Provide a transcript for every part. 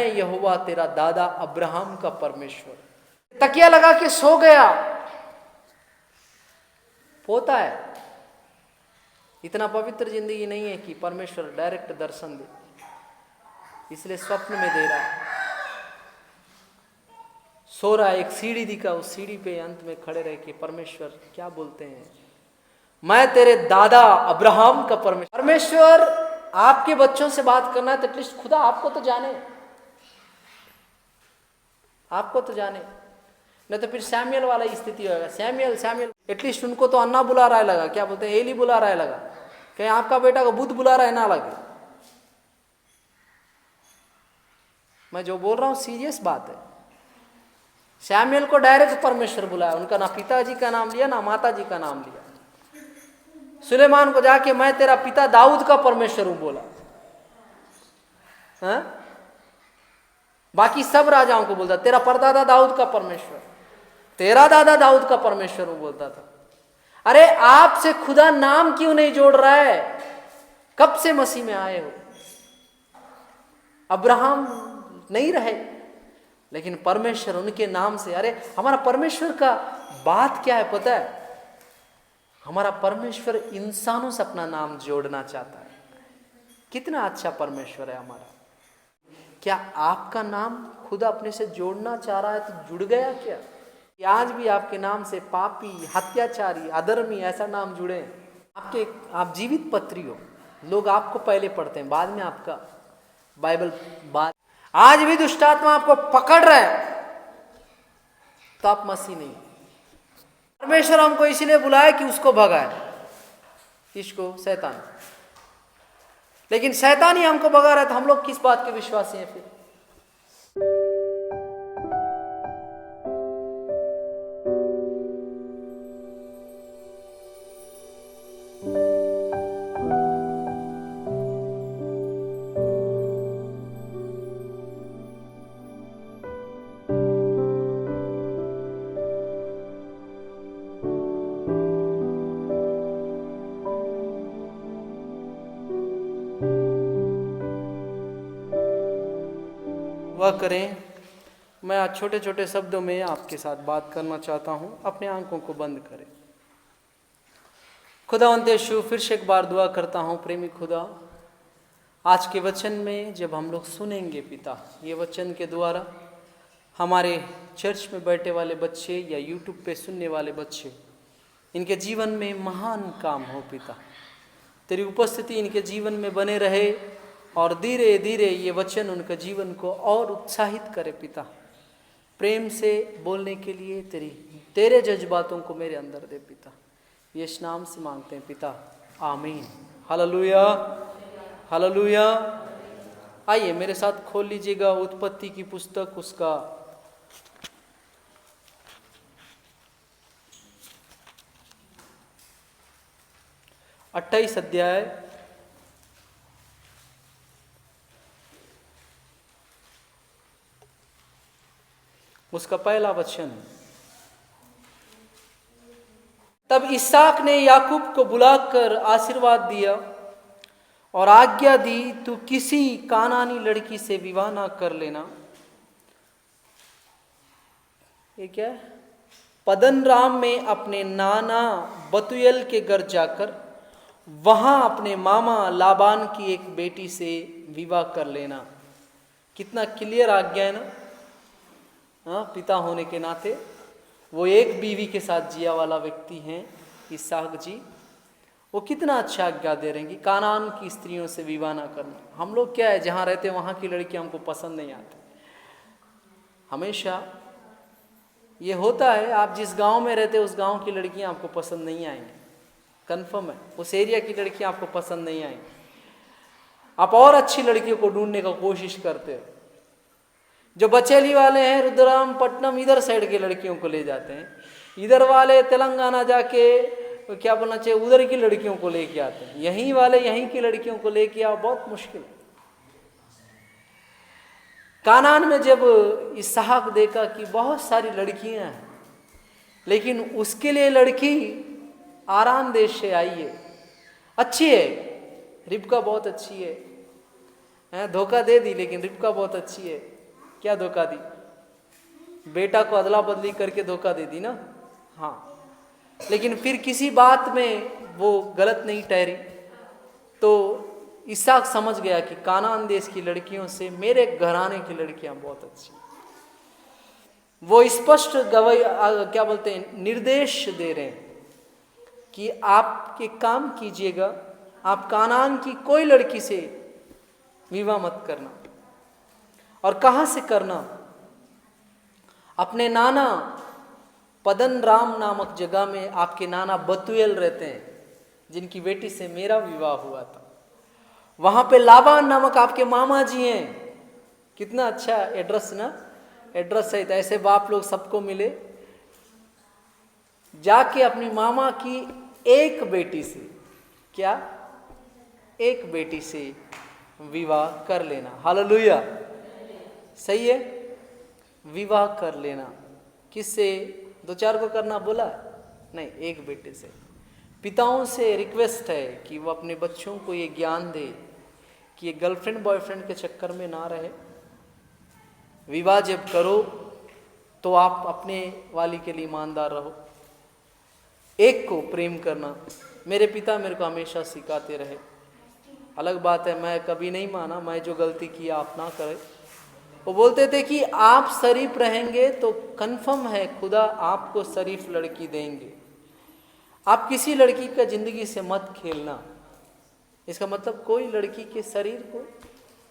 यहोवा तेरा दादा अब्राहम का परमेश्वर। तकिया लगा के सो गया, पोता है। इतना पवित्र जिंदगी नहीं है कि परमेश्वर डायरेक्ट दर्शन दे, इसलिए स्वप्न में दे रहा है। सो रहा है, एक सीढ़ी दिखा, उस सीढ़ी पे अंत में खड़े रह के परमेश्वर क्या बोलते हैं, मैं तेरे दादा अब्राहम का परमेश्वर। परमेश्वर आपके बच्चों से बात करना है तो एटलीस्ट खुदा आपको तो जाने, आपको तो जाने, नहीं तो फिर सैमुअल वाला स्थिति होगा। सैमुअल सैमुअल एटलीस्ट उनको तो अन्ना बुला रहा है लगा, क्या बोलते हैं, एली बुला रहा है लगा, कहीं आपका बेटा को बुद्ध बुला रहा है ना लगे। मैं जो बोल रहा हूं सीरियस बात है। सैमुअल को डायरेक्ट परमेश्वर बुलाया, उनका ना पिताजी का नाम लिया ना माताजी का नाम लिया। सुलेमान को जाके मैं तेरा पिता दाऊद का परमेश्वर हूं बोला, हाँ? बाकी सब राजाओं को बोलता तेरा परदादा दाऊद का परमेश्वर, तेरा दादा दाऊद का परमेश्वर हूं बोलता था। अरे आपसे खुदा नाम क्यों नहीं जोड़ रहा है? कब से मसीह में आए हो? अब्राहम नहीं रहे, लेकिन परमेश्वर उनके नाम से। अरे हमारा परमेश्वर का बात क्या है पता है? हमारा परमेश्वर इंसानों से अपना नाम जोड़ना चाहता है। कितना अच्छा परमेश्वर है हमारा। क्या आपका नाम खुदा अपने से जोड़ना चाह रहा है तो जुड़ गया क्या? आज भी आपके नाम से पापी, हत्याचारी, अधर्मी ऐसा नाम जुड़े। आप जीवित पत्री हो, लोग आपको पहले पढ़ते हैं, बाद में आपका बाइबल। बाद आज भी दुष्टात्मा आपको पकड़ रहा है तो आप मसीह नहीं। परमेश्वर हमको इसलिए बुलाया कि उसको भगाए, किसको? शैतान। लेकिन शैतान ही हमको भगा रहा है तो हम लोग किस बात के विश्वासी हैं फिर? वह करें। मैं आज छोटे छोटे शब्दों में आपके साथ बात करना चाहता हूं। अपने आंखों को बंद करें। खुदावंद यीशु, फिर से एक बार दुआ करता हूं, प्रेमी खुदा, आज के वचन में जब हम लोग सुनेंगे पिता, ये वचन के द्वारा हमारे चर्च में बैठे वाले बच्चे या यूट्यूब पे सुनने वाले बच्चे, इनके जीवन में महान काम हो पिता। तेरी उपस्थिति इनके जीवन में बने रहे और धीरे धीरे ये वचन उनके जीवन को और उत्साहित करे पिता। प्रेम से बोलने के लिए तेरे जज्बातों को मेरे अंदर दे पिता। यीशु नाम से मांगते हैं पिता, आमीन। Hallelujah, hallelujah. आइए मेरे साथ खोल लीजिएगा उत्पत्ति की पुस्तक, उसका 28 अध्याय, उसका पहला वचन। तब इसहाक ने याकूब को बुलाकर आशीर्वाद दिया और आज्ञा दी, तू किसी कानानी लड़की से विवाह ना कर लेना। ये क्या है? पद्दनराम में अपने नाना बतूएल के घर जाकर वहां अपने मामा लाबान की एक बेटी से विवाह कर लेना। कितना क्लियर आज्ञा है ना? हाँ, पिता होने के नाते वो एक बीवी के साथ जिया वाला व्यक्ति हैं इसहाक जी। वो कितना अच्छा आज्ञा दे रहे हैं कि कानान की स्त्रियों से विवाह ना करना। हम लोग क्या है, जहाँ रहते हैं वहाँ की लड़कियाँ हमको पसंद नहीं आती। हमेशा ये होता है, आप जिस गांव में रहते हैं उस गांव की लड़कियाँ आपको पसंद नहीं आएंगी, कन्फर्म है। उस एरिया की लड़कियाँ आपको पसंद नहीं आएंगी। आप और अच्छी लड़कियों को ढूंढने का कोशिश करते हो। जो बचेली वाले हैं रुद्रम पट्टनम, इधर साइड के लड़कियों को ले जाते हैं। इधर वाले तेलंगाना जाके क्या बोलना चाहिए, उधर की लड़कियों को लेके आते हैं। यहीं वाले यहीं की लड़कियों को लेके आओ, बहुत मुश्किल है। कानान में जब इसहाक देखा कि बहुत सारी लड़कियां हैं, लेकिन उसके लिए लड़की आराम देश से आई है, अच्छी है, रिबका बहुत अच्छी है। धोखा दे दी लेकिन रिबका बहुत अच्छी है। क्या धोखा दी? बेटा को अदला बदली करके धोखा दे दी ना। हाँ, लेकिन फिर किसी बात में वो गलत नहीं ठहरी, तो इसहाक समझ गया कि कानान देश की लड़कियों से मेरे घराने की लड़कियां बहुत अच्छी। वो स्पष्ट गवाही क्या बोलते हैं, निर्देश दे रहे हैं कि आप एक काम कीजिएगा, आप कानान की कोई लड़की से विवाह मत करना। और कहाँ से करना? अपने नाना पदन राम नामक जगह में आपके नाना बतुएल रहते हैं, जिनकी बेटी से मेरा विवाह हुआ था। वहां पे लाबान नामक आपके मामा जी हैं। कितना अच्छा एड्रेस ना, एड्रेस सहित ऐसे बाप लोग सबको मिले। जाके अपनी मामा की एक बेटी से, क्या, एक बेटी से विवाह कर लेना। हालेलुया, सही है, विवाह कर लेना। किससे? दो चार को करना बोला नहीं, एक बेटे से। पिताओं से रिक्वेस्ट है कि वो अपने बच्चों को ये ज्ञान दे कि ये गर्लफ्रेंड बॉयफ्रेंड के चक्कर में ना रहे। विवाह जब करो तो आप अपने वाली के लिए ईमानदार रहो, एक को प्रेम करना। मेरे पिता मेरे को हमेशा सिखाते रहे। अलग बात है, मैं कभी नहीं माना, मैं जो गलती की आप ना करें। वो बोलते थे कि आप शरीफ रहेंगे तो कंफर्म है खुदा आपको शरीफ लड़की देंगे। आप किसी लड़की का जिंदगी से मत खेलना। इसका मतलब कोई लड़की के शरीर को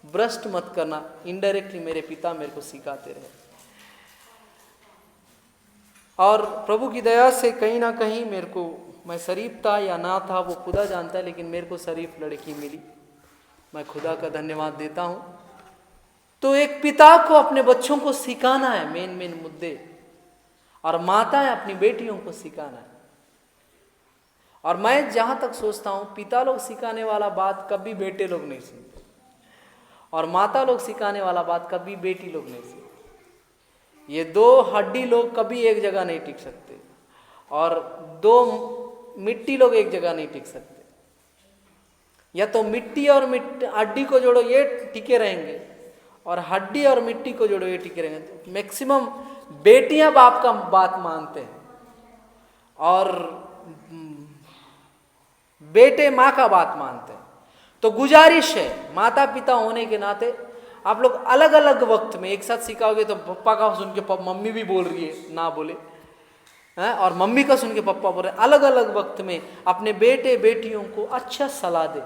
भ्रष्ट मत करना। इनडायरेक्टली मेरे पिता मेरे को सिखाते रहे। और प्रभु की दया से कहीं ना कहीं मेरे को, मैं शरीफ था या ना था वो खुदा जानता है, लेकिन मेरे को शरीफ लड़की मिली। मैं खुदा का धन्यवाद देता हूँ। तो एक पिता को अपने बच्चों को सिखाना है मेन मुद्दे, और माताएं अपनी बेटियों को सिखाना है। और मैं जहां तक सोचता हूं, पिता लोग सिखाने वाला बात कभी बेटे लोग नहीं सुनते, और माता लोग सिखाने वाला बात कभी बेटी लोग नहीं सुनते। ये दो हड्डी लोग कभी एक जगह नहीं टिक सकते, और दो मिट्टी लोग एक जगह नहीं टिक सकते। या तो मिट्टी और हड्डी को जोड़ो ये टिके रहेंगे, और हड्डी और मिट्टी को जोड़ो ये टिके रहेंगे। तो मैक्सिमम बेटियां बाप का बात मानते हैं, और बेटे माँ का बात मानते हैं। तो गुजारिश है माता पिता होने के नाते, आप लोग अलग अलग वक्त में एक साथ सिखाओगे तो पप्पा का सुन के मम्मी भी बोल रही है ना बोले हैं, और मम्मी का सुन के पप्पा बोल रहे हैं। अलग अलग वक्त में अपने बेटे बेटियों को अच्छा सलाह दे।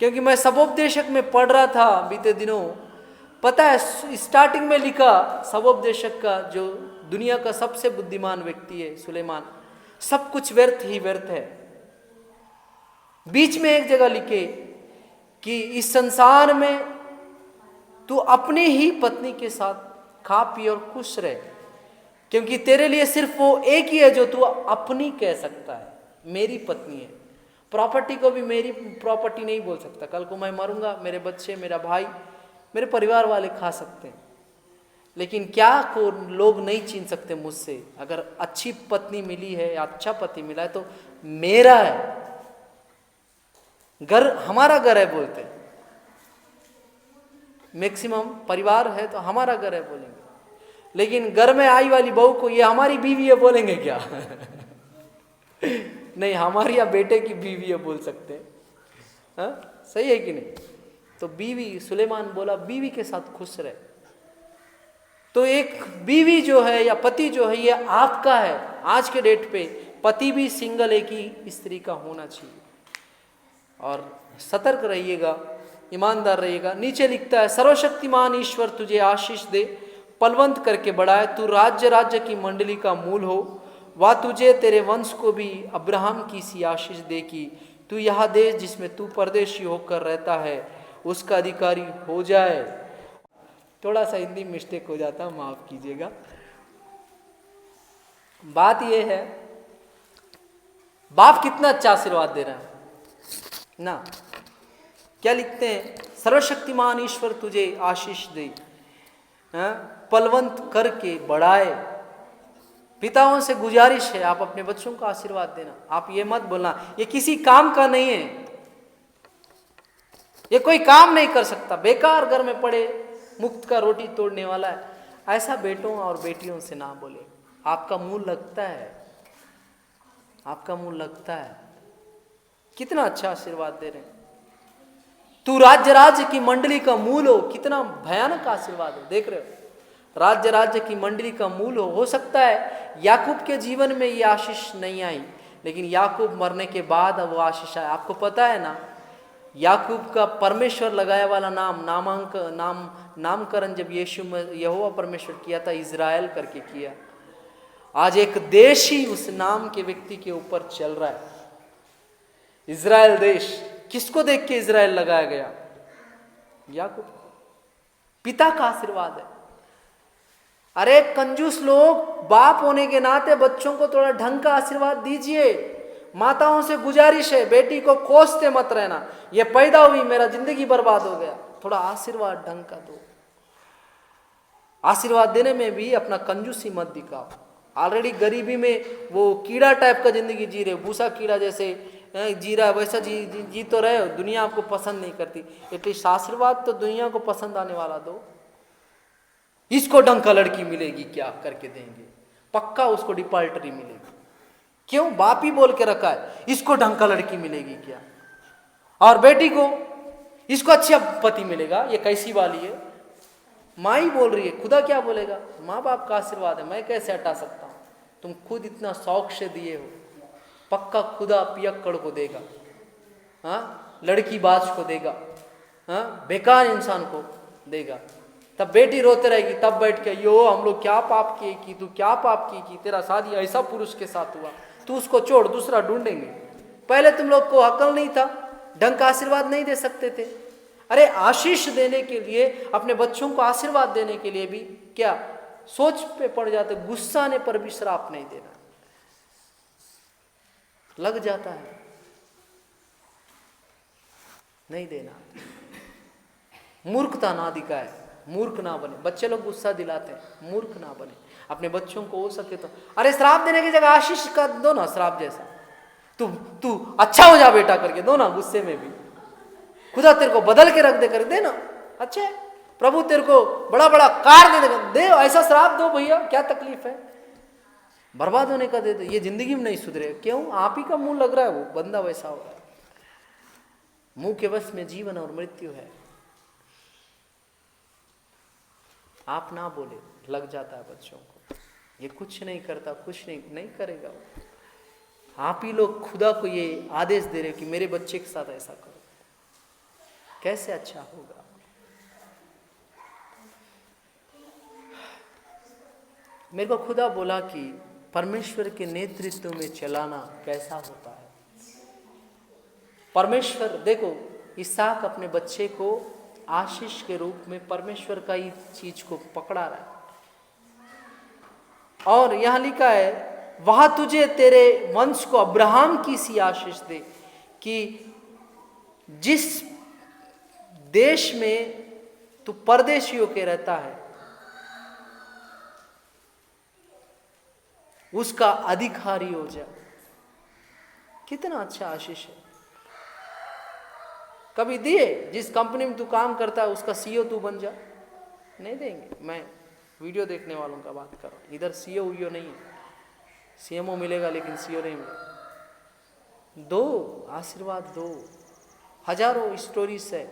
क्योंकि मैं सबोपदेशक में पढ़ रहा था बीते दिनों, पता है स्टार्टिंग में लिखा सबोपदेशक का जो दुनिया का सबसे बुद्धिमान व्यक्ति है सुलेमान, सब कुछ व्यर्थ ही व्यर्थ है। बीच में एक जगह लिखे कि इस संसार में तू अपनी ही पत्नी के साथ खा पी और खुश रहे, क्योंकि तेरे लिए सिर्फ वो एक ही है जो तू अपनी कह सकता है, मेरी पत्नी है। प्रॉपर्टी को भी मेरी प्रॉपर्टी नहीं बोल सकता। कल को मैं मरूंगा, मेरे बच्चे, मेरा भाई, मेरे परिवार वाले खा सकते हैं, लेकिन क्या को लोग नहीं छीन सकते मुझसे। अगर अच्छी पत्नी मिली है या अच्छा पति मिला है तो मेरा है, घर हमारा घर है बोलते हैं। मैक्सिमम परिवार है तो हमारा घर है बोलेंगे, लेकिन घर में आई वाली बहू को ये हमारी बीवी है बोलेंगे क्या? नहीं, हमारी या बेटे की बीवी है बोल सकते हैं। हाँ, सही है कि नहीं? तो बीवी, सुलेमान बोला बीवी के साथ खुश रहे। तो एक बीवी जो है या पति जो है ये आपका है। आज के डेट पे पति भी सिंगल एक ही स्त्री का होना चाहिए। और सतर्क रहिएगा, ईमानदार रहिएगा। नीचे लिखता है, सर्वशक्तिमान ईश्वर तुझे आशीष दे, पलवंत करके बढ़ाए, तू राज्य राज्य की मंडली का मूल हो, वह तुझे तेरे वंश को भी अब्राहम की सी आशीष दे कि तू यह देश जिसमें तू परदेशी होकर रहता है उसका अधिकारी हो जाए। थोड़ा सा हिंदी मिस्टेक हो जाता, माफ कीजिएगा। बात यह है, बाप कितना अच्छा आशीर्वाद दे रहा है ना। क्या लिखते हैं? सर्वशक्तिमान ईश्वर तुझे आशीष दे, पलवंत करके बढ़ाए। पिताओं से गुजारिश है आप अपने बच्चों को आशीर्वाद देना। आप ये मत बोलना ये किसी काम का नहीं है, ये कोई काम नहीं कर सकता, बेकार घर में पड़े मुफ्त का रोटी तोड़ने वाला है। ऐसा बेटों और बेटियों से ना बोले। आपका मुंह लगता है, आपका मुंह लगता है। कितना अच्छा आशीर्वाद दे रहे हैं, तू राज्य राज्य की मंडली का मूल हो। कितना भयानक आशीर्वाद है, देख रहे हो। राज्य राज्य की मंडली का मूल हो सकता है याकूब के जीवन में ये आशीष नहीं आई, लेकिन याकूब मरने के बाद अब वो आशीष आया। आपको पता है ना, याकूब का परमेश्वर लगाया वाला नामकरण जब यीशु में यहोवा परमेश्वर किया था, इज़राइल करके किया। आज एक देश ही उस नाम के व्यक्ति के ऊपर चल रहा है, इज़राइल देश। किसको देख के इज़राइल लगाया गया? याकूब। पिता का आशीर्वाद है। अरे कंजूस लोग, बाप होने के नाते बच्चों को थोड़ा ढंग का आशीर्वाद दीजिए। माताओं से गुजारिश है, बेटी को कोसते मत रहना, ये पैदा हुई मेरा जिंदगी बर्बाद हो गया। थोड़ा आशीर्वाद ढंग का दो। आशीर्वाद देने में भी अपना कंजूसी मत दिखाओ। ऑलरेडी गरीबी में वो कीड़ा टाइप का जिंदगी जी रहे हो, भूसा कीड़ा जैसे जी रहा है, वैसा जी तो रहे हो। दुनिया आपको पसंद नहीं करती, एटलीस्ट आशीर्वाद तो दुनिया को पसंद आने वाला दो। इसको ढंग का लड़की मिलेगी क्या करके देंगे, पक्का उसको डिपाल्टरी मिलेगी। क्यों? बाप ही बोल के रखा है इसको ढंग का लड़की मिलेगी क्या। और बेटी को इसको अच्छा पति मिलेगा, ये कैसी वाली है? माँ ही बोल रही है, खुदा क्या बोलेगा? माँ बाप का आशीर्वाद है, मैं कैसे हटा सकता हूँ? तुम खुद इतना शौक से दिए हो, पक्का खुदा पियक्कड़ को देगा, हाँ, लड़की बाज को देगा, हाँ, बेकार इंसान को देगा। तब बेटी रोते रहेगी, तब बैठ के यो हम लोग क्या पाप किए कि तू क्या पाप की तेरा शादी ऐसा पुरुष के साथ हुआ, तू उसको छोड़ दूसरा ढूंढेंगे। पहले तुम लोग को अकल नहीं था, ढंग का आशीर्वाद नहीं दे सकते थे। अरे आशीष देने के लिए, अपने बच्चों को आशीर्वाद देने के लिए भी क्या सोच पे पड़ जाते, गुस्सा आने पर भी श्राप नहीं देना, लग जाता है, नहीं देना। मूर्खता ना दिखाए, मूर्ख ना बने। बच्चे लोग गुस्सा दिलाते हैं, मूर्ख ना बने। अपने बच्चों को हो सके तो, अरे श्राप देने की जगह आशीष का दो ना, श्राप जैसा। तू अच्छा हो जा बेटा करके दो ना, गुस्से में भी। खुदा तेरे को बदल के रख दे कर दे ना, अच्छा है। प्रभु तेरे को बड़ा बड़ा कार दे देगा, दे, ऐसा श्राप दो भैया, क्या तकलीफ है? बर्बाद होने का दे दो, ये जिंदगी में नहीं सुधरे। क्यों? आप ही का मुंह लग रहा है, वो बंदा वैसा हो रहा है। मुंह के वश में जीवन और मृत्यु है। आप ना बोले, लग जाता है बच्चों को। ये कुछ नहीं करता, कुछ नहीं करेगा वो। आप ही लोग खुदा को ये आदेश दे रहे हो कि मेरे बच्चे के साथ ऐसा करो, कैसे अच्छा होगा? मेरे को खुदा बोला कि परमेश्वर के नेतृत्व में चलाना कैसा होता है। परमेश्वर, देखो, इसहाक अपने बच्चे को आशीष के रूप में परमेश्वर का ही चीज को पकड़ा रहा है। और यहां लिखा है, वह तुझे तेरे वंश को अब्राहम की सी आशीष दे, कि जिस देश में तू परदेशी होके रहता है उसका अधिकारी हो जा। कितना अच्छा आशीष है। कभी दिए? जिस कंपनी में तू काम करता है उसका सीईओ तू बन जा? नहीं देंगे। मैं वीडियो देखने वालों का बात कर रहा हूं, इधर सीईओ वीओ नहीं है। सीएमओ मिलेगा लेकिन सीईओ नहीं मिलेगा। दो आशीर्वाद दो। हजारों स्टोरीज है।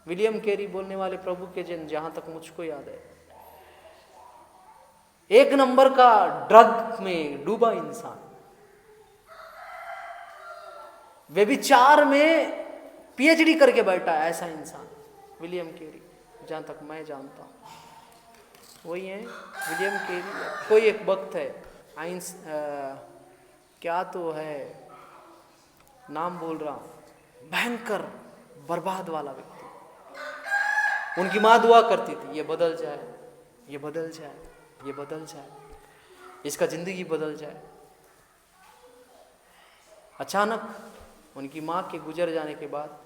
विलियम कैरी बोलने वाले प्रभु के जन, जहां तक मुझको याद है, एक नंबर का ड्रग में डूबा इंसान, व्यभिचार में पीएचडी करके बैठा है ऐसा इंसान, विलियम कैरी, जहां तक मैं जानता हूं वही है विलियम कैरी। कोई एक वक्त है क्या तो है, नाम बोल रहा हूं, भयंकर बर्बाद वाला व्यक्ति। उनकी माँ दुआ करती थी, ये बदल जाए, ये बदल जाए, ये बदल जाए, इसका जिंदगी बदल जाए। अचानक उनकी माँ के गुजर जाने के बाद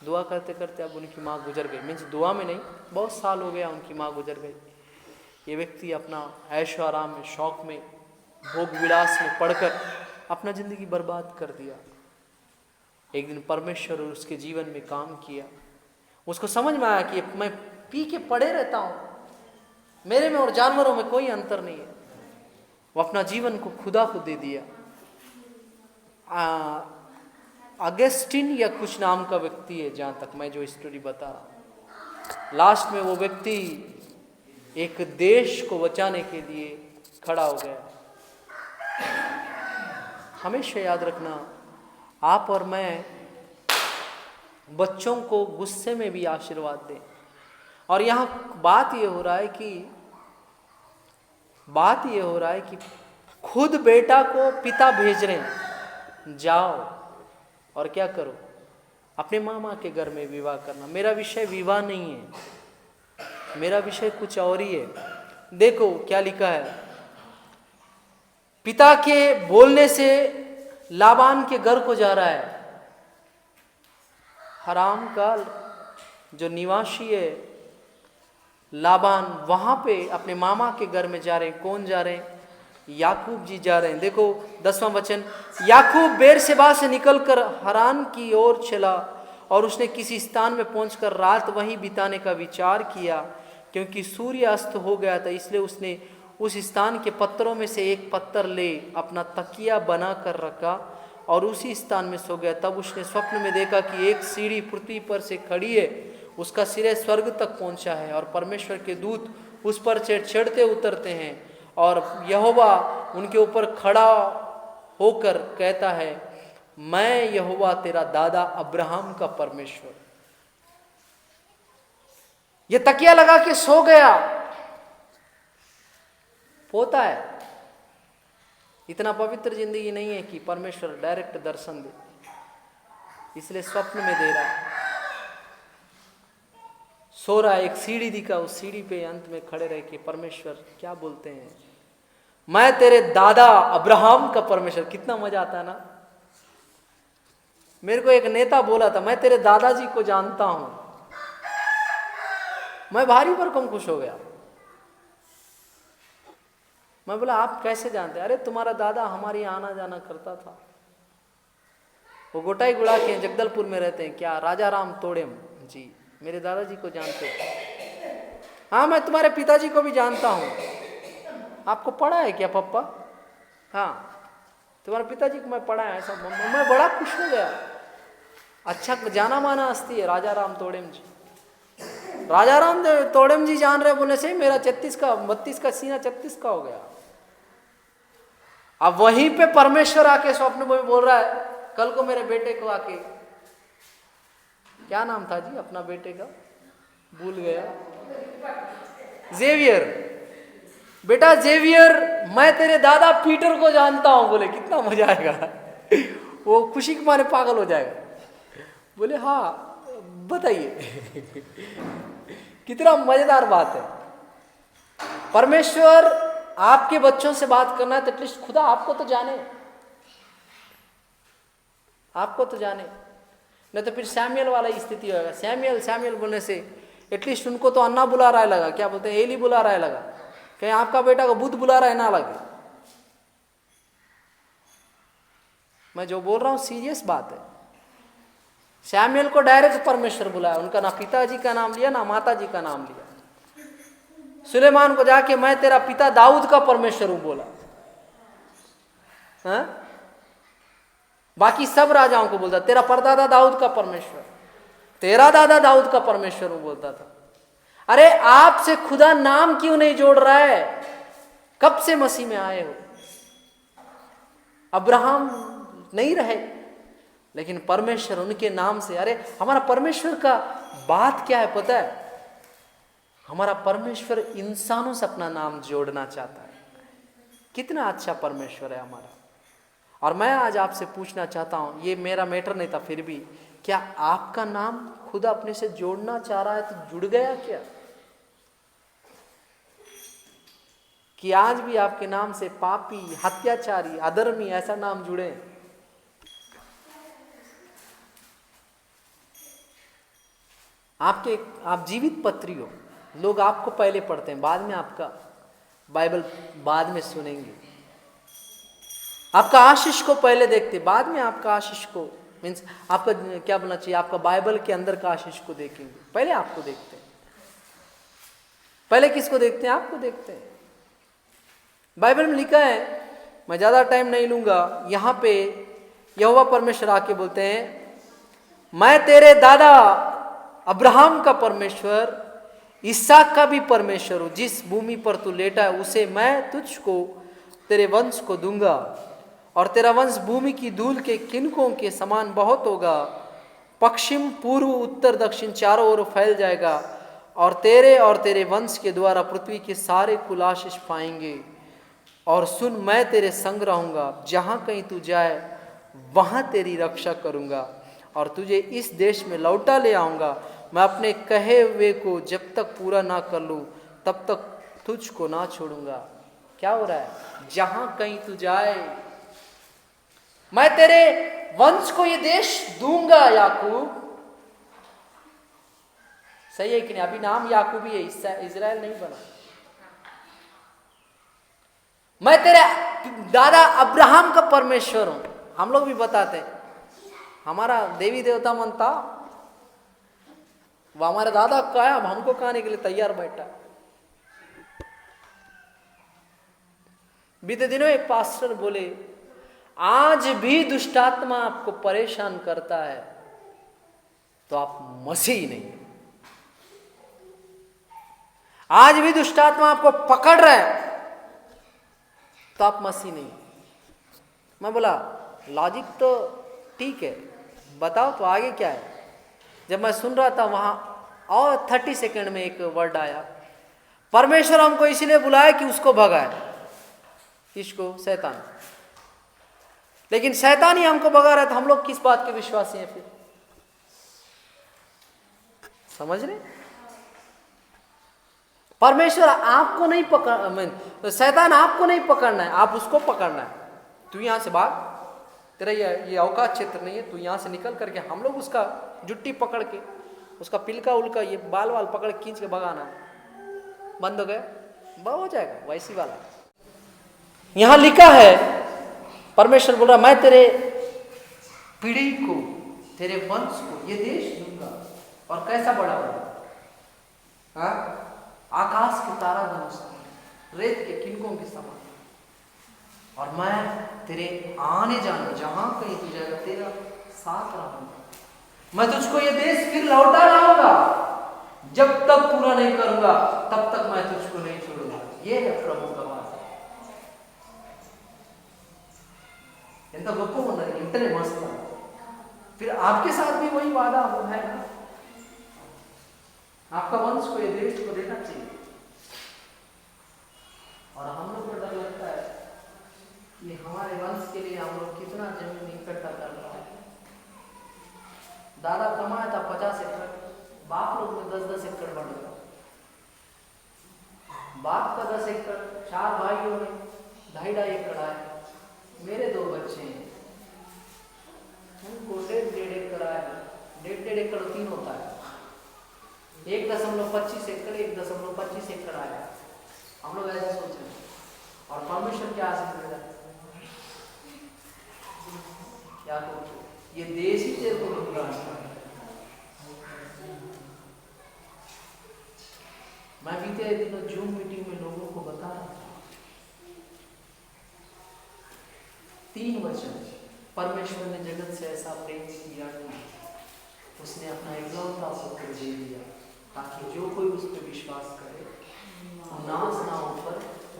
दुआ करते करते अब उनकी माँ गुजर गई। मीन्स दुआ में नहीं, बहुत साल हो गया उनकी माँ गुजर गई। ये व्यक्ति अपना ऐशो आराम में, शौक में, भोग विलास में पढ़कर अपना जिंदगी बर्बाद कर दिया। एक दिन परमेश्वर उसके जीवन में काम किया। उसको समझ में आया कि मैं पी के पड़े रहता हूँ, मेरे में और जानवरों में कोई अंतर नहीं है। वो अपना जीवन को खुदा को दे दिया। अगस्टिन या कुछ नाम का व्यक्ति है, जहाँ तक मैं जो स्टोरी बता रहा हूँ। लास्ट में वो व्यक्ति एक देश को बचाने के लिए खड़ा हो गया। हमेशा याद रखना, आप और मैं बच्चों को गुस्से में भी आशीर्वाद दें। और यहाँ बात ये हो रहा है कि खुद बेटा को पिता भेज रहे हैं, जाओ और क्या करो, अपने मामा के घर में विवाह करना। मेरा विषय विवाह नहीं है, मेरा विषय कुछ और ही है। देखो क्या लिखा है, पिता के बोलने से लाबान के घर को जा रहा है। हराम का जो निवासी है लाबान, वहां पे अपने मामा के घर में जा रहे हैं। कौन जा रहे हैं? याकूब जी जा रहे हैं। देखो 10वां वचन, याकूब बेरशेबा से निकलकर हरान की ओर चला और उसने किसी स्थान में पहुंचकर रात वहीं बिताने का विचार किया, क्योंकि सूर्य अस्त हो गया था। इसलिए उसने उस स्थान के पत्थरों में से एक पत्थर ले अपना तकिया बना कर रखा और उसी स्थान में सो गया। तब उसने स्वप्न में देखा कि एक सीढ़ी पृथ्वी पर से खड़ी है, उसका सिरे स्वर्ग तक पहुंचा है और परमेश्वर के दूत उस पर चढ़ते उतरते हैं। और यहोवा उनके ऊपर खड़ा होकर कहता है, मैं यहोवा तेरा दादा अब्राहम का परमेश्वर। ये तकिया लगा के सो गया, पोता है। इतना पवित्र जिंदगी नहीं है कि परमेश्वर डायरेक्ट दर्शन दे, इसलिए स्वप्न में दे रहा है। सो रहा है, एक सीढ़ी दिखा, उस सीढ़ी पे अंत में खड़े रह के परमेश्वर क्या बोलते हैं, मैं तेरे दादा अब्राहम का परमेश्वर। कितना मजा आता है ना। मेरे को एक नेता बोला था, मैं तेरे दादाजी को जानता हूं। मैं भारी पर कम खुश हो गया। मैं बोला आप कैसे जानते? अरे तुम्हारा दादा हमारे यहाँ आना जाना करता था। वो गोटाई गुड़ा के जगदलपुर में रहते हैं। क्या? राजा राम तोड़ेम जी, मेरे दादाजी को जानते हो? हाँ, मैं तुम्हारे पिताजी को भी जानता हूँ। आपको पढ़ा है क्या पप्पा? हाँ, तुम्हारे पिताजी को मैं पढ़ा है। ऐसा मैं बड़ा खुश हो गया। अच्छा जाना माना हस्ती है राजा राम तोड़ेम जी। राजा राम तोड़ेम जी जान रहे बोलने से मेरा 32 का सीना 36 का हो गया। अब वहीं पे परमेश्वर आके स्वप्न में बोल रहा है, कल को मेरे बेटे को आके, क्या नाम था जी अपना बेटे का, भूल गया, जेवियर। बेटा जेवियर, मैं तेरे दादा पीटर को जानता हूं। बोले कितना मजा आएगा। वो खुशी के मारे पागल हो जाएगा। बोले हाँ बताइए। कितना मजेदार बात है। परमेश्वर आपके बच्चों से बात करना है तो एटलीस्ट खुदा आपको तो जाने, आपको तो जाने। नहीं तो फिर सैमुएल वाला स्थिति होगा। सैमुएल बोलने से एटलीस्ट उनको तो अन्ना बुला रहा है लगा, क्या बोलते हैं, एली बुला रहा है लगा, कहीं आपका बेटा को बुद्ध बुला रहा है ना लगे। मैं जो बोल रहा हूं सीरियस बात है। सैमुएल को डायरेक्ट परमेश्वर बुलाया, उनका ना पिताजी का नाम लिया ना माताजी का नाम लिया। सुलेमान को जाके मैं तेरा पिता दाऊद का परमेश्वर हूं बोला। हाँ? बाकी सब राजाओं को बोलता तेरा परदादा दाऊद का परमेश्वर, तेरा दादा दाऊद का परमेश्वर हूं बोलता था। अरे आपसे खुदा नाम क्यों नहीं जोड़ रहा है? कब से मसीह में आए हो? अब्राहम नहीं रहे, लेकिन परमेश्वर उनके नाम से। अरे हमारा परमेश्वर का बात क्या है पता है? हमारा परमेश्वर इंसानों से अपना नाम जोड़ना चाहता है। कितना अच्छा परमेश्वर है हमारा। और मैं आज आपसे पूछना चाहता हूं, ये मेरा मैटर नहीं था, फिर भी क्या आपका नाम खुदा अपने से जोड़ना चाह रहा है? तो जुड़ गया क्या? कि आज भी आपके नाम से पापी, हत्याचारी, अधर्मी ऐसा नाम जुड़े? आप जीवित पत्री हो। लोग आपको पहले पढ़ते हैं, बाद में आपका बाइबल बाद में सुनेंगे। आपका आशीष को पहले देखते, बाद में आपका आशीष को मीन्स आपका क्या बोलना चाहिए, आपका बाइबल के अंदर का आशीष को देखेंगे, पहले आपको देखते हैं। पहले किसको देखते हैं? आपको देखते हैं। बाइबल में लिखा है, मैं ज्यादा टाइम नहीं लूंगा, यहां पे यहोवा परमेश्वर आके बोलते हैं, मैं तेरे दादा अब्राहम का परमेश्वर, इसहाक का भी परमेश्वर हूं। जिस भूमि पर तू लेटा है उसे मैं तुझको, तेरे वंश को दूंगा, और तेरा वंश भूमि की धूल के किनकों के समान बहुत होगा। पश्चिम पूर्व उत्तर दक्षिण चारों ओर फैल जाएगा, और तेरे वंश के द्वारा पृथ्वी के सारे कुल आशीष पाएंगे। और सुन, मैं तेरे संग रहूंगा, जहां कहीं तू जाए वहां तेरी रक्षा करूंगा, और तुझे इस देश में लौटा ले आऊंगा। मैं अपने कहे हुए को जब तक पूरा ना कर लूं तब तक तुझको ना छोड़ूंगा। क्या हो रहा है? जहां कहीं तू जाए मैं तेरे वंश को ये देश दूंगा। याकूब, सही है कि नहीं? अभी नाम याकूब ही है, इजराइल नहीं बना। मैं तेरे दादा अब्राहम का परमेश्वर हूं। हम लोग भी बताते हैं, हमारा देवी देवता मन था, वो हमारे दादा का है, अब हमको खाने के लिए तैयार बैठा। बीते दिनों एक पास्टर बोले, आज भी दुष्टात्मा आपको परेशान करता है तो आप मसीह नहीं। आज भी दुष्टात्मा आपको पकड़ रहा है तो आप मसीह नहीं। मैं बोला, लॉजिक तो ठीक है, बताओ तो आगे क्या है? जब मैं सुन रहा था वहां और 30 सेकंड में एक वर्ड आया, परमेश्वर हमको इसीलिए बुलाया कि उसको भगाए। किसको? शैतान। लेकिन शैतान ही हमको भगा रहा था, हम लोग किस बात के विश्वासी हैं फिर? समझ रहे? परमेश्वर आपको नहीं पकड़, शैतान आपको नहीं पकड़ना है, आप उसको पकड़ना है। तू यहां से भाग, तेरा ये अवकाश क्षेत्र नहीं है, तू यहां से निकल करके, हम लोग उसका जुट्टी पकड़ के, उसका पिलका उलका ये बाल वाल पकड़ खींच के भगाना। बंद हो गया, हो जाएगा वैसी वाला। यहां लिखा है, परमेश्वर बोल रहा, मैं तेरे पीढ़ी को, तेरे वंश को ये देश दूंगा। और कैसा बड़ा होगा? आकाश के तारा धनुष, रेत के किनकों के समान। और मैं तेरे आने जाने, जहां कहीं तू जाएगा, तेरा साथ रहूंगा। मैं तुझको ये देश फिर लौटा लाऊंगा, जब तक पूरा नहीं करूंगा तब तक मैं तुझको नहीं छोड़ूंगा। ये है प्रभु का वादा। ఎంత గొప్ప ఉన్నది, ఇంతనే मस्त। फिर आपके साथ भी वही वादा है ना, आपका वंश को ये देश को देना चाहिए। और हम लोग को डर लगता है कि हमारे वंश के लिए हम लोग कितना जमीन इकट्ठा कर रहा है। दादा कमाया था 50 एकड़, बाप लोग में 10-10 एकड़ बढ़ गया। बाप का 10 एकड़, 4 भाइयों में 2.5 एकड़ आया। मेरे 2 बच्चे हैं, उनको 1.5 एकड़ आया। 1.5 एकड़ 3 होता है, 1.25 एकड़, 1.25 एकड़ आया। हम लोग ऐसा सोच रहे हैं, और परमेश्वर क्या आशीष देता है? क्या तो ये देश ही तेरे को दूंगा। मैं बीते दिनों जूम मीटिंग में लोगों को बता रहा था, 3 वचन, परमेश्वर ने जगत से ऐसा प्रेम किया कि उसने अपना इकलौता पुत्र दे दिया, ताकि जो कोई उस पर विश्वास करे नाश ना हो पर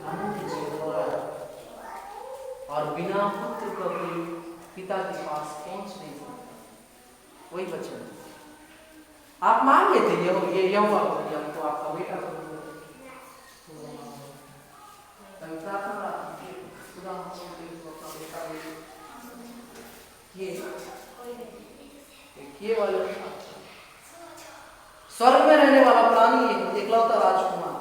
अनंत जीवन पाए। और बिना पुत्र का कोई पिता के पास पहुंच नहीं सकता। वही वचन आप मांगे थे, ये यहोवा को, हमको आपका बेटा को ये वाला स्वर्ग में रहने वाला प्राणी है, इकलौता राजकुमार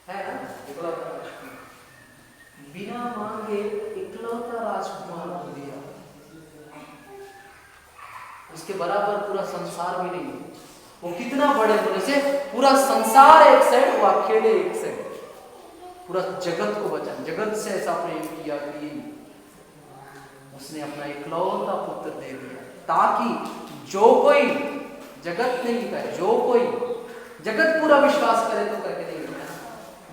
है ना, इकलौता राजकुमार, बिना मांगे इकलौता राजकुमार को दिया। उसके बराबर पूरा संसार भी नहीं है। वो कितना बड़े होने से पूरा संसार एक साइड, वो अकेले एक साइड, पूरा जगत को बचा। जगत से ऐसा प्रेम किया कि उसने अपना इकलौता पुत्र दे दिया, ताकि जो कोई, जगत ने लिखा है, जो कोई, जगत पूरा विश्वास करे तो करके नहीं लिखा,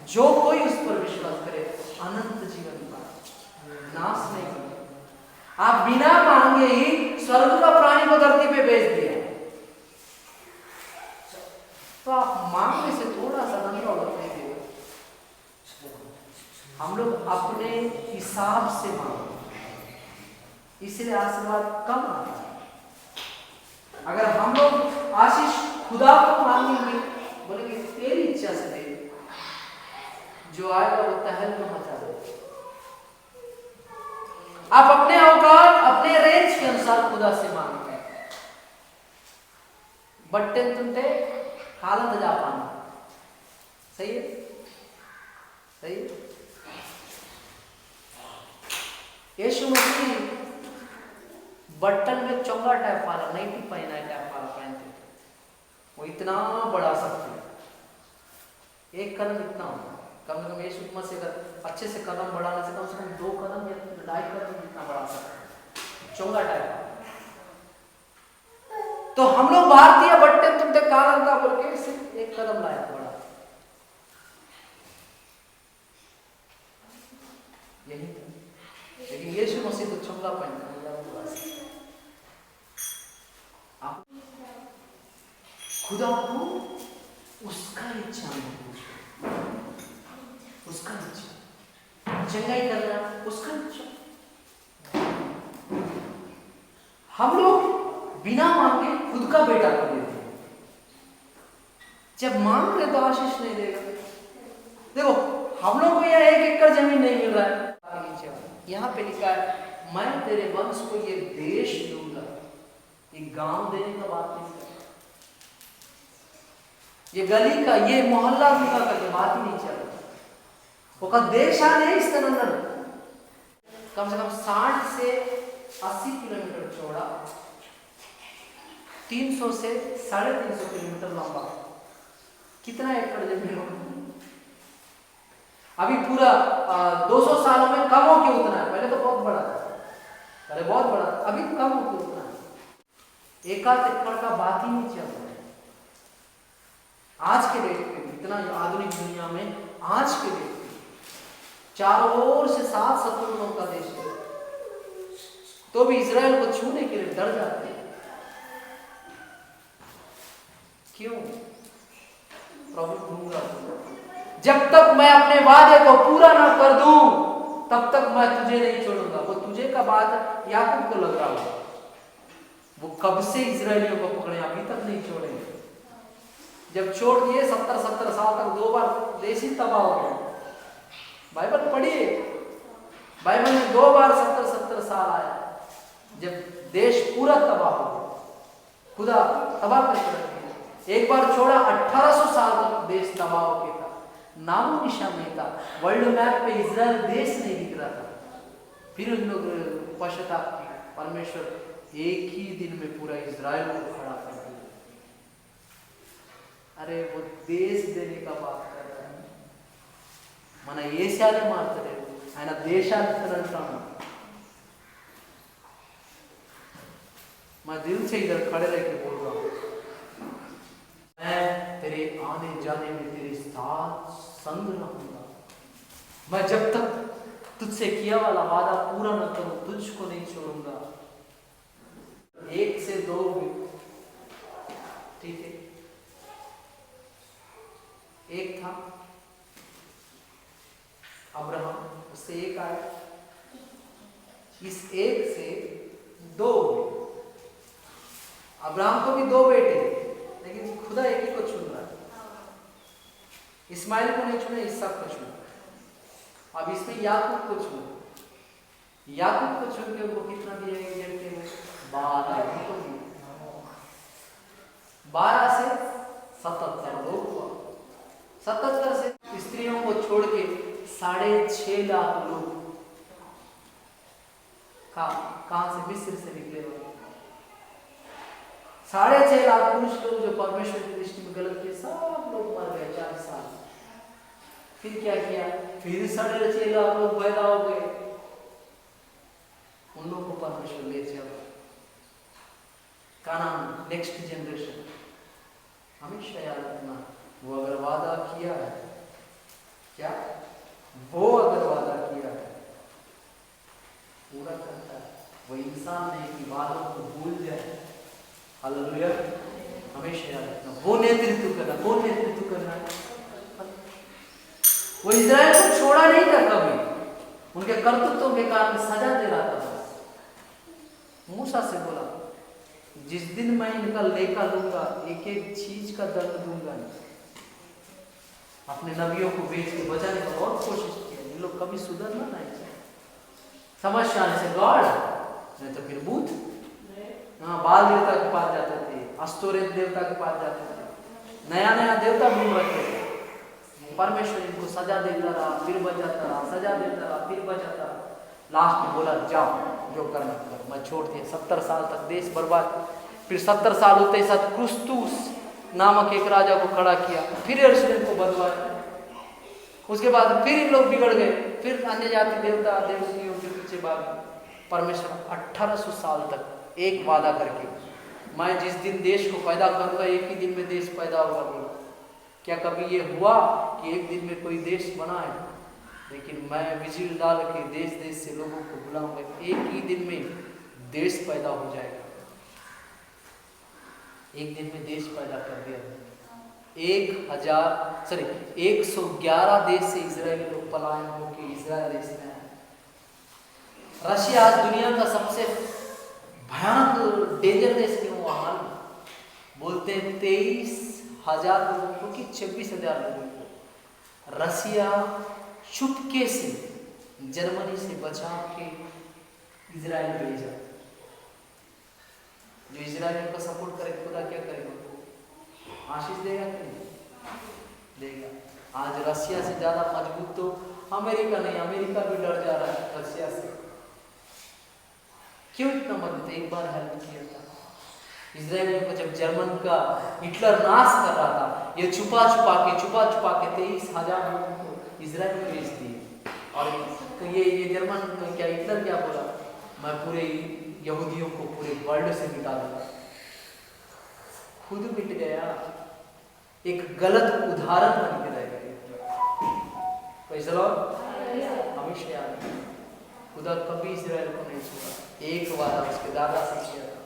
जो कोई उस पर विश्वास करे अनंत जीवन पाए, नाश नहीं करे। आप बिना मांगे ही स्वर्ग का प्राणी को धरती पे भेज दिया, तो आप मांगने से थोड़ा सा धन दौलत नहीं देगा। हम लोग अपने हिसाब से मांगते, इसलिए आशीर्वाद कम आता है। अगर हम लोग आशीष खुदा को मांगेंगे, बोलेंगे तेरी इच्छा से दे, जो आएगा वो तहलका मचा देगा। आप अपने औकात, अपने रेंज के अनुसार खुदा से मांगते हैं, बट्टे हालत जा पाना, सही है, सही है। यीशु मसीह बटन में चोंगा टाइप वाला नहीं पहना है, टाइप वाला पहनते थे, वो इतना बड़ा सकते, एक कदम इतना होता, कम से कम यीशु मसीह अगर अच्छे से कदम बढ़ाने से कम 2 कदम या 2.5 कदम जितना बढ़ा सकते, चोंगा टाइप। तो हम लोग भारतीय बट्टे तुमने काला था बोल के सिर्फ 1 कदम लाया बड़ा, यही था। लेकिन यीशु मसीह तो चोंगा पहनता है, आप खुदा को उसका इच्छा नहीं, उसका इच्छा चंगाई करना, उसका इच्छा। हम लोग बिना मांगे खुद का बेटा को देते हैं, जब मांग रहे तो आशीष नहीं देगा। देखो हम लोग को यहाँ 1 एकड़ जमीन नहीं मिल रहा है, यहाँ पे लिखा है मैं तेरे वंश को ये देश दूंगा, ये गांव देने का बात नहीं कर, ये गली का, ये मोहल्ला दूंगा करके बात ही नहीं चल रहा। वो का देश आने इस तरह कम से कम 60 से 80 किलोमीटर चौड़ा, 300 से 350 किलोमीटर लंबा, कितना एकड़ जमीन होगा? अभी पूरा 200 सालों में कम हो के उतना है, पहले तो बहुत बड़ा था, पहले बहुत बड़ा था, अभी कम हो के उतना है। 1 आध एकड़ का बात ही नहीं चल रहा है आज के डेट में, इतना आधुनिक दुनिया में आज के डेट में चारों ओर से 7 शत्रुओं का देश है, तो भी इजराइल को छूने के लिए डर जाते हैं। क्यों? प्रभु दूंगा, जब तक मैं अपने वादे को पूरा ना कर दूं तब तक मैं तुझे नहीं छोड़ूंगा। वो तुझे का बात याकूब को लग रहा होगा, वो कब से इजरायलियों को पकड़े, अभी तक नहीं छोड़ेंगे। जब छोड़ दिए 70 साल तक 2 बार देश ही तबाह हो गया। बाइबल पढ़िए, बाइबल में 2 बार 70 साल आया जब देश पूरा तबाह हो गया, खुदा तबाह करके रख दिया। एक बार छोड़ा 1800 साल तक देश तबाह हो गया था, नामो निशान नहीं था, वर्ल्ड मैप पे इजराइल देश नहीं दिख रहा था। फिर उन लोग पश्चाताप किया, परमेश्वर एक ही दिन में पूरा इजराइल को खड़ा कर दिया। अरे वो देश देने का बात कर रहा है, मन ఏశాలే మారుతలేదు, ఆయన దేశాన్ని ఇస్తానంటాను। मैं दिल से इधर खड़े रह के बोल रहा हूँ, मैं तेरे आने जाने में तेरे साथ संग रहूंगा। मैं जब तक तुझसे किया वाला वादा पूरा न करूं तुझको नहीं छोड़ूंगा। 1 से 2, ठीक है, एक था अब्राहम, उससे 1 आया, इस 1 से 2। अब्राहम को भी 2 बेटे, लेकिन खुदा एक ही को चुन रहा है। इस्माइल को नहीं चुने, इसहाक को चुना। अब इसमें याकूब को चुना, याकूब को चुन के उनको कितना दिया गया? 12 से 77 लोग हुआ। 77 से स्त्रियों को छोड़ के 6.5 लाख लोग कहां से? मिस्र से निकले हुए 6.5 लाख पुरुष लोग जो परमेश्वर की दृष्टि में गलत थे, सब लोग मर गए 40 साल। फिर क्या किया? फिर 6.5 लाख लोग पैदा हो गए, उन लोगों को परमेश्वर ले जाओ। कानान, नेक्स्ट जनरेशन, हमेशा याद रखना, वो अगर वादा किया है, क्या वो अगर वादा किया है पूरा करता है। वो इंसान नहीं कि वादों को भूल जाए। हालेलुया। हमेशा याद रखना, वो नेतृत्व करना, कौन नेतृत्व करना है? वो इजराइल को छोड़ा नहीं था कभी, उनके कर्तृत्व के कारण सजा दे रहा था। मूसा से बोला, जिस दिन मैं इनका लेखा लूंगा, एक एक चीज का दंड दूंगा। अपने नबियों को बेच के बचाने की बहुत कोशिश की, इन लोग कभी सुधरना नहीं चाहिए। समस्या आने से गॉड, नहीं तो फिर बूथ, हाँ, बाल देवता के पास जाते थे, अस्तोरेत देवता के पास जाते थे, नया नया देवता ढूंढ रखे थे। परमेश्वर इनको सजा देता रहा, फिर बचाता रहा, सजा देता रहा, फिर बचाता रहा। लास्ट में बोला, जाओ जो करना करो, मैं छोड़ दिया। 70 साल तक देश बर्बाद। फिर 70 साल होते ही साथ क्रुस्तुस नामक एक राजा को खड़ा किया, फिर यरूशलेम को बदलवाया। उसके बाद फिर इन लोग बिगड़ गए, फिर अन्य जाति देवता देवतियों के पीछे भागे। परमेश्वर 1800 साल तक एक वादा करके, मैं जिस दिन देश को पैदा करूंगा, एक ही दिन में देश पैदा होगा बोला। क्या कभी ये हुआ कि एक दिन में कोई देश बना है? लेकिन मैं विजिल डाल के देश देश से लोगों को बुलाऊंगा, एक ही दिन में देश पैदा हो जाएगा। एक दिन में देश पैदा कर दिया। 111 देश से इजरायली लोग पलायन होकर इजराइल देश में आए। रशिया आज दुनिया का सबसे भयानक डेंजर देश क्यों हुआ? बोलते हैं 23,000 लोगों को कि 26,000 लोगों को रसिया चुपके से जर्मनी से बचा के इजराइल भेजा। जो इजराइल को सपोर्ट करे, खुदा क्या करेगा? आशीष देगा कि नहीं देगा? आज रसिया से ज्यादा मजबूत तो अमेरिका नहीं, अमेरिका भी डर जा रहा है रसिया से। क्यों इतना मजबूत? एक बार हेल्प किया था इजराइल को, जब जर्मन का हिटलर नाश कर रहा था, ये छुपा छुपा के 23,000 लोगों को इजराइल में भेज दिए। और तो ये जर्मन क्या हिटलर क्या बोला? मैं पूरे यहूदियों को पूरे वर्ल्ड से मिटा दूंगा। खुद मिट गया, एक गलत उदाहरण बन के रह गया। हमेशा याद, खुदा कभी इजराइल को नहीं छोड़ा। एक वादा उसके दादा से किया था,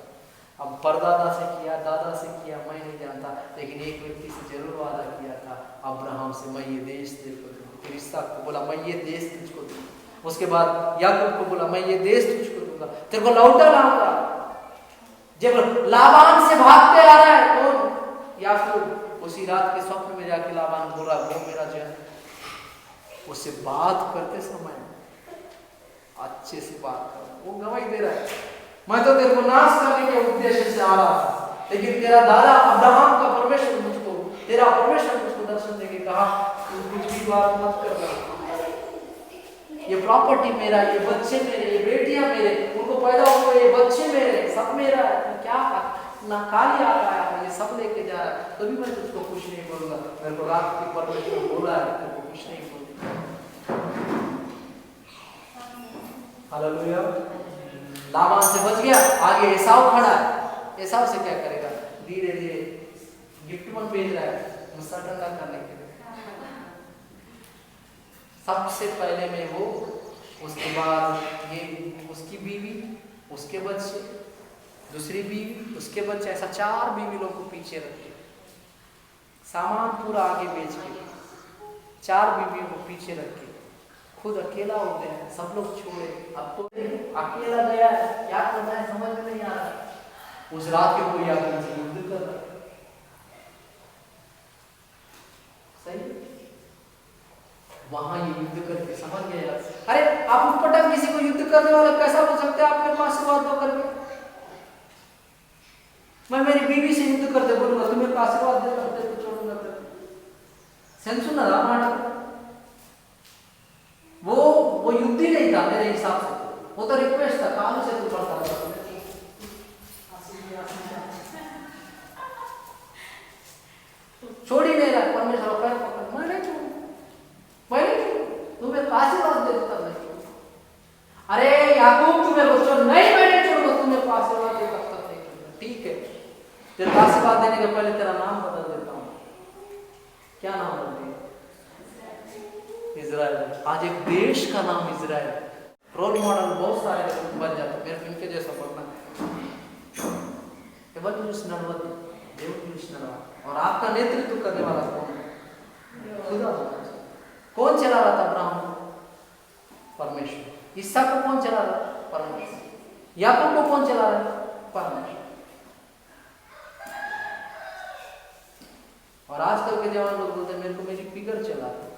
अब परदादा से किया, दादा से किया, मैं नहीं जानता, लेकिन एक व्यक्ति से जरूर वादा किया था, अब्राहम से, मैं ये देश तेरे को दूंगा। फिर इसहाक को बोला, मैं ये देश तुझको दूंगा। उसके बाद याकूब को बोला, मैं ये देश तुझको दूंगा, तेरे को लौटा लाऊंगा। जब लाबान से भागते आ रहा है कौन? याकूब। उसी रात के स्वप्न में जाके लाबान बोला, वो मेरा जो है, उससे बात करते समय अच्छे से बात कर। वो गवाही दे रहा है, मैं तो तेरे को नाश करने के उद्देश्य से आ रहा था, लेकिन तेरा दादा अब्राहम का परमेश्वर मुझको, तेरा परमेश्वर मुझको दर्शन देके कहा, तू कुछ भी बात मत करना, ये प्रॉपर्टी मेरा, ये बच्चे मेरे, ये बेटियां मेरे, उनको पैदा हुए ये बच्चे मेरे, सब मेरा है। क्या ना खाली आ रहा है, ये सब लेके जा रहा है, तभी मैं तुझको कुछ नहीं बोलूंगा। मेरे को रात की परमेश्वर बोला है, तेरे को कुछ नहीं बोलूंगा। हालेलुया। लाबान से बच गया, आगे एसाव खड़ा है। एसाव से क्या करेगा? धीरे धीरे गिफ्ट मन भेज रहा है गुस्सा ठंडा करने के लिए। सबसे पहले में वो, उसके बाद ये उसकी बीवी, उसके बच्चे, दूसरी बीवी, उसके बच्चे, ऐसा 4 बीवी लोग को पीछे रखे, सामान पूरा आगे बेच के 4 बीवियों को पीछे रखे, खुद अकेला हो गया, सब लोग छोड़े। अब तो अकेला गया है, क्या करना है समझ में नहीं आ रहा। उस रात के कोई आकर युद्ध कर रहा है, सही? वहां ये युद्ध करके समझ गया, अरे आप उठपटांग किसी को युद्ध करने वाला कैसा हो सकते हैं? आपके पास आशीर्वाद दो करके, मैं मेरी बीवी से युद्ध करते बोलूंगा, तुम्हें आशीर्वाद दे करते तो छोड़ूंगा। सेंसु ना नाटक, वो युद्ध ही नहीं था मेरे हिसाब से, वो तो रिक्वेस्ट था, कानून से तू पढ़ता था, छोड़ ही नहीं रहा। परमेश्वर पैर पकड़, मैं नहीं तुम्हें आशीर्वाद दे देता। अरे याकूब, तुम्हें बच्चों नहीं बताने के पहले तेरा नाम बदल देता हूँ। क्या नाम है? इजराइल। आज एक देश का नाम इजराइल। रोल मॉडल बहुत सारे बन जाते, मेरे को इनके जैसा बनना है। और आपका नेतृत्व करने वाला कौन है? खुदा। कौन चला रहा था अब्राहम को? परमेश्वर। इसहाक को कौन चला रहा? परमेश्वर। याकूब को कौन चला रहा? परमेश्वर। और आजकल के जवान लोग बोलते हैं मेरे को मेरी फिगर चला रहा है।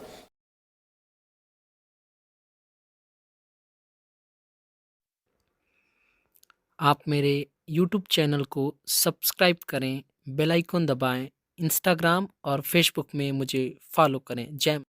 आप मेरे YouTube चैनल को सब्सक्राइब करें, बेल आइकन दबाएं, इंस्टाग्राम और फेसबुक में मुझे फॉलो करें। जय